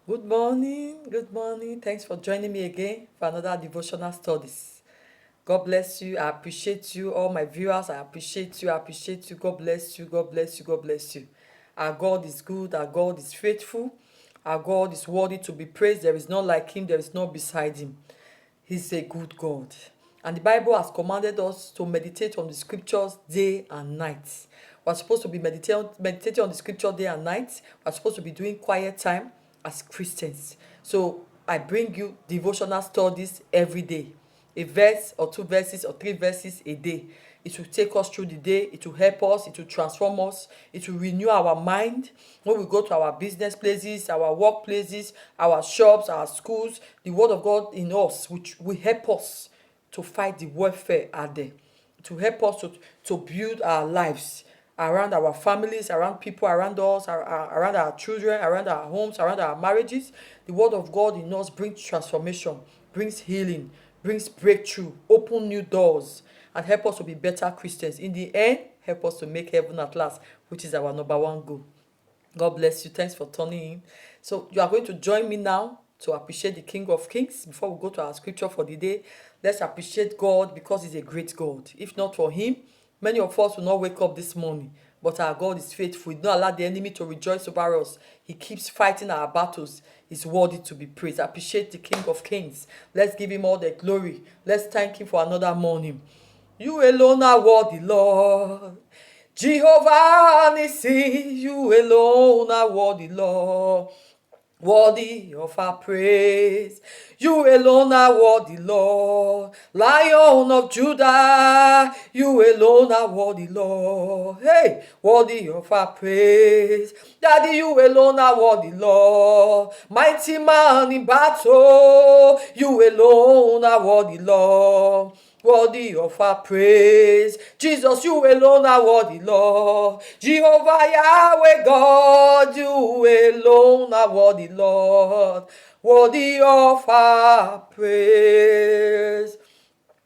Good morning. Good morning. Thanks for joining me again for another devotional studies. God bless you. I appreciate you. All my viewers, I appreciate you. I appreciate you. God bless you. God bless you. God bless you. Our God is good. Our God is faithful. Our God is worthy to be praised. There is none like him. There is none beside him. He's a good God. And the Bible has commanded us to meditate on the scriptures day and night. We're supposed to be meditating on the scripture day and night. We're supposed to be doing quiet time as Christians. So I bring you devotional studies every day. A verse or two verses or three verses a day. It will take us through the day. It will help us. It will transform us. It will renew our mind. When we go to our business places, our workplaces, our shops, our schools, the word of God in us, which will help us to fight the warfare out there, to help us to build our lives around our families, around people around us, around our children, around our homes, around our marriages. The word of God in us brings transformation, brings healing, brings breakthrough, open new doors, and help us to be better Christians. In the end, help us to make heaven at last, which is our number one goal. God bless you. Thanks for tuning in. So you are going to join me now to appreciate the King of Kings. Before we go to our scripture for the day, let's appreciate God because he's a great God. If not for him, many of us will not wake up this morning. But our God is faithful. He don't allow the enemy to rejoice over us. He keeps fighting our battles. He's worthy to be praised. Appreciate the King of Kings. Let's give him all the glory. Let's thank him for another morning. You alone are worthy, Lord. Jehovah Nissi, you alone are worthy, Lord. Worthy of our praise. You alone are worthy, Lord. Lion of Judah, you alone are worthy, Lord. Hey, worthy of our praise. Daddy, you alone are worthy, Lord. Mighty man in battle, you alone are worthy, Lord. Worthy of our praise. Jesus, you alone are worthy, Lord. Jehovah Yahweh God, you alone are worthy, Lord. Worthy of our praise.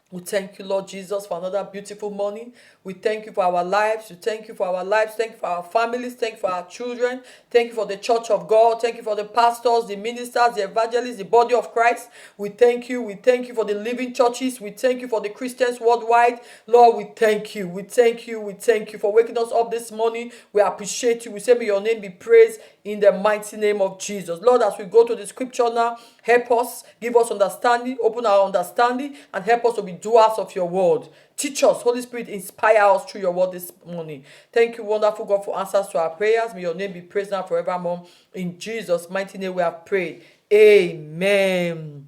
We thank you, Lord Jesus, for another beautiful morning. We thank you for our lives. We thank you for our lives. Thank you for our families. Thank you for our children. Thank you for the church of God. Thank you for the pastors, the ministers, the evangelists, the body of Christ. We thank you. We thank you for the living churches. We thank you for the Christians worldwide. Lord, we thank you. We thank you. We thank you for waking us up this morning. We appreciate you. We say, may your name be praised in the mighty name of Jesus. Lord, as we go to the scripture now, help us, give us understanding, open our understanding, and help us to be doers of your word. Teach us, Holy Spirit, inspire us through your word this morning. Thank you, wonderful God, for answers to our prayers. May your name be praised now forevermore. In Jesus' mighty name we have prayed. Amen.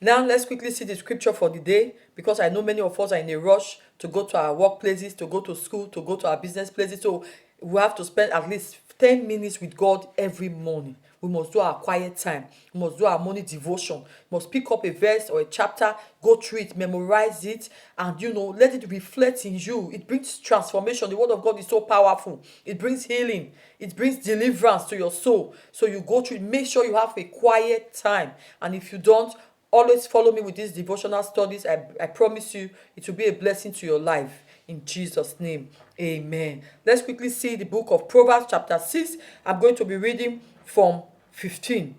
Now let's quickly see the scripture for the day, because I know many of us are in a rush to go to our workplaces, to go to school, to go to our business places. So we have to spend at least 10 minutes with God every morning. We must do our quiet time. We must do our morning devotion. We must pick up a verse or a chapter, go through it, memorize it, and let it reflect in you. It brings transformation. The word of God is so powerful. It brings healing. It brings deliverance to your soul. So you go through it. Make sure you have a quiet time. And if you don't, always follow me with these devotional studies. I promise you it will be a blessing to your life. In Jesus' name, amen. Let's quickly see the book of Proverbs chapter 6. I'm going to be reading from 15.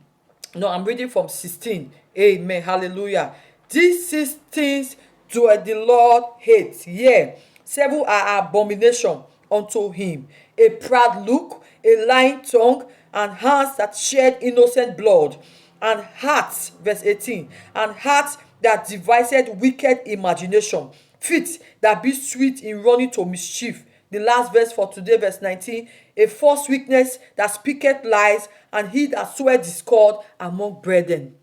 No, I'm reading from 16. Amen. Hallelujah. These 6 things do the Lord hate. Yeah. 7 are abomination unto him: a proud look, a lying tongue, and hands that shed innocent blood, and hearts, verse 18, and hearts that devised wicked imagination, feet that be sweet in running to mischief. The last verse for today, verse 19, a false witness that speaketh lies, and he that soweth discord among brethren.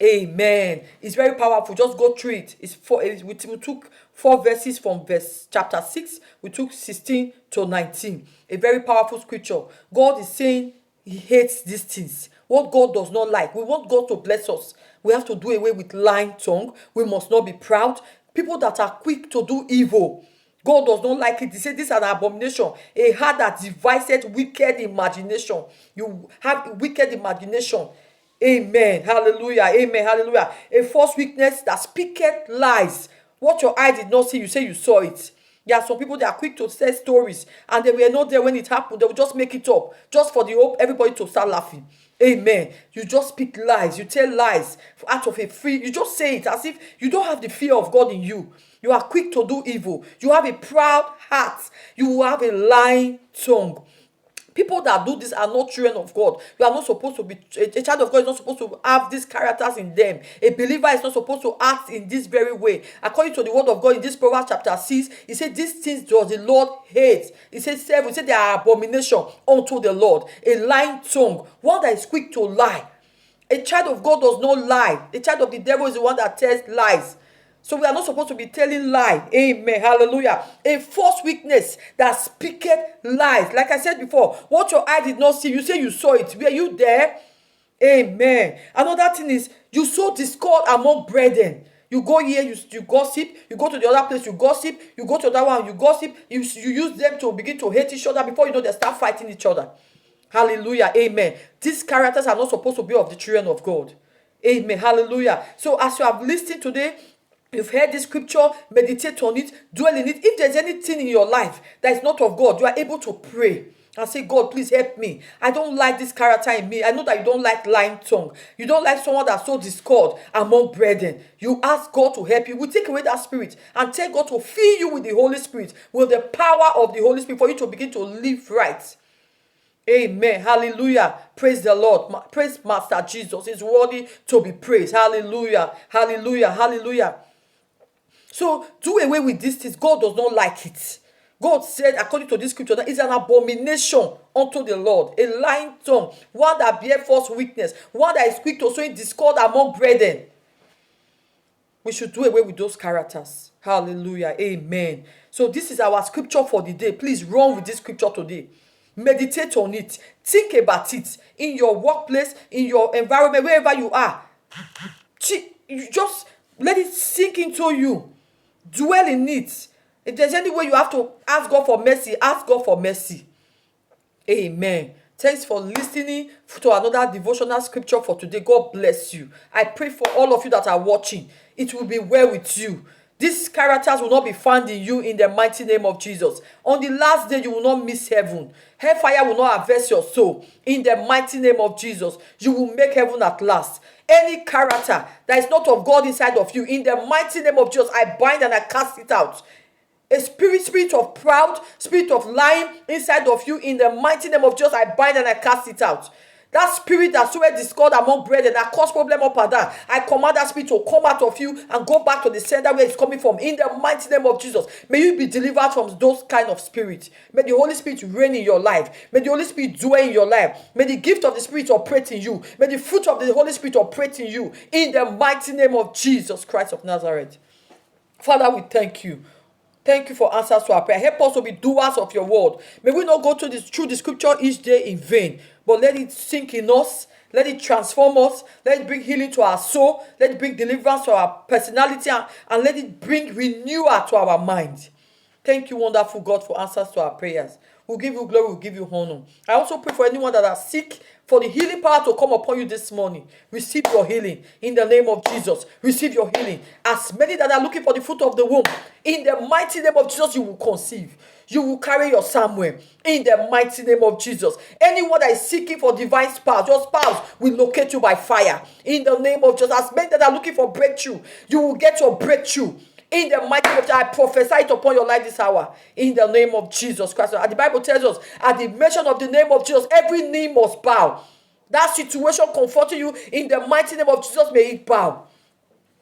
Amen. It's very powerful. Just go through it. We took 4 verses from verse chapter 6. We took 16 to 19. A very powerful scripture. God is saying he hates these things. What God does not like. We want God to bless us. We have to do away with lying tongue. We must not be proud. People that are quick to do evil, God does not like it. He said this is an abomination. A heart that deviseth wicked imagination. You have wicked imagination. Amen. Hallelujah. Amen. Hallelujah. A false witness that speaketh lies. What your eye did not see, you say you saw it. There are some people that are quick to tell stories and they were not there when it happened. They will just make it up just for the hope everybody to start laughing. Amen. You just speak lies. You tell lies out of a free. You just say it as if you don't have the fear of God in you. You are quick to do evil. You have a proud heart. You have a lying tongue. People that do this are not children of God. You are not supposed to be, a child of God is not supposed to have these characters in them. A believer is not supposed to act in this very way. According to the word of God in this Proverbs chapter 6, he said, these things does the Lord hate. He said 7, he said they are abomination unto the Lord. A lying tongue, one that is quick to lie. A child of God does not lie. A child of the devil is the one that tells lies. So we are not supposed to be telling lies. Amen. Hallelujah. A false witness that speaketh lies. Like I said before, what your eye did not see, you say you saw it. Were you there? Amen. Another thing is, you sow discord among brethren. You go here, you gossip. You go to the other place, you gossip. You go to that one, you gossip. You use them to begin to hate each other. Before you know, they start fighting each other. Hallelujah. Amen. These characters are not supposed to be of the children of God. Amen. Hallelujah. So as you have listened today, you've heard this scripture, meditate on it, dwell in it. If there's anything in your life that is not of God, you are able to pray and say, God, please help me. I don't like this character in me. I know that you don't like lying tongue. You don't like someone that sows discord among brethren. You ask God to help you. We take away that spirit and tell God to fill you with the Holy Spirit, with the power of the Holy Spirit for you to begin to live right. Amen. Hallelujah. Praise the Lord. Praise Master Jesus. He's worthy to be praised. Hallelujah. Hallelujah. Hallelujah. So do away with these things. God does not like it. God said, according to this scripture, that it's an abomination unto the Lord. A lying tongue, one that bear false witness, one that is quick to sow discord among brethren. We should do away with those characters. Hallelujah. Amen. So this is our scripture for the day. Please run with this scripture today. Meditate on it. Think about it in your workplace, in your environment, wherever you are. You just let it sink into you. Dwell in it. If there's any way you have to ask God for mercy, ask God for mercy. Amen. Thanks for listening to another devotional scripture for today. God bless you. I pray for all of you that are watching. It will be well with you. These characters will not be found in you in the mighty name of Jesus. On the last day, you will not miss heaven. Hellfire will not harvest your soul. In the mighty name of Jesus, you will make heaven at last. Any character that is not of God inside of you, in the mighty name of Jesus, I bind and I cast it out. A spirit of proud, spirit of lying inside of you, in the mighty name of Jesus, I bind and I cast it out. That spirit that sowed discord among brethren, that caused problem up and down, I command that spirit to come out of you and go back to the center where it's coming from. In the mighty name of Jesus, may you be delivered from those kind of spirits. May the Holy Spirit reign in your life. May the Holy Spirit dwell in your life. May the gift of the Spirit operate in you. May the fruit of the Holy Spirit operate in you. In the mighty name of Jesus Christ of Nazareth. Father, we thank you. Thank you for answers to our prayer. Help us to be doers of your word. May we not go through the scripture each day in vain, but let it sink in us. Let it transform us. Let it bring healing to our soul. Let it bring deliverance to our personality, and let it bring renewal to our mind. Thank you, wonderful God, for answers to our prayers. We'll give you glory. We'll give you honor. I also pray for anyone that are sick, for the healing power to come upon you this morning. Receive your healing in the name of Jesus. Receive your healing. As many that are looking for the fruit of the womb, in the mighty name of Jesus, you will conceive. You will carry your Samuel in the mighty name of Jesus. Anyone that is seeking for divine spouse, your spouse will locate you by fire in the name of Jesus. As many that are looking for breakthrough, you will get your breakthrough. In the mighty name of Jesus, I prophesy it upon your life this hour. In the name of Jesus Christ. And the Bible tells us, at the mention of the name of Jesus, every knee must bow. That situation comforting you, in the mighty name of Jesus, may it bow.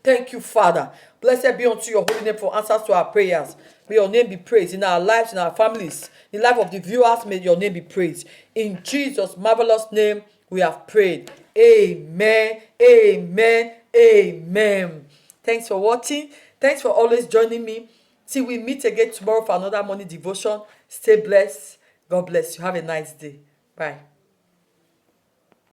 Thank you, Father. Blessed be unto your holy name for answers to our prayers. May your name be praised in our lives, in our families. In the life of the viewers, may your name be praised. In Jesus' marvelous name, we have prayed. Amen. Amen. Amen. Thanks for watching. Thanks for always joining me. Till we meet again tomorrow for another morning devotion. Stay blessed. God bless you. Have a nice day. Bye.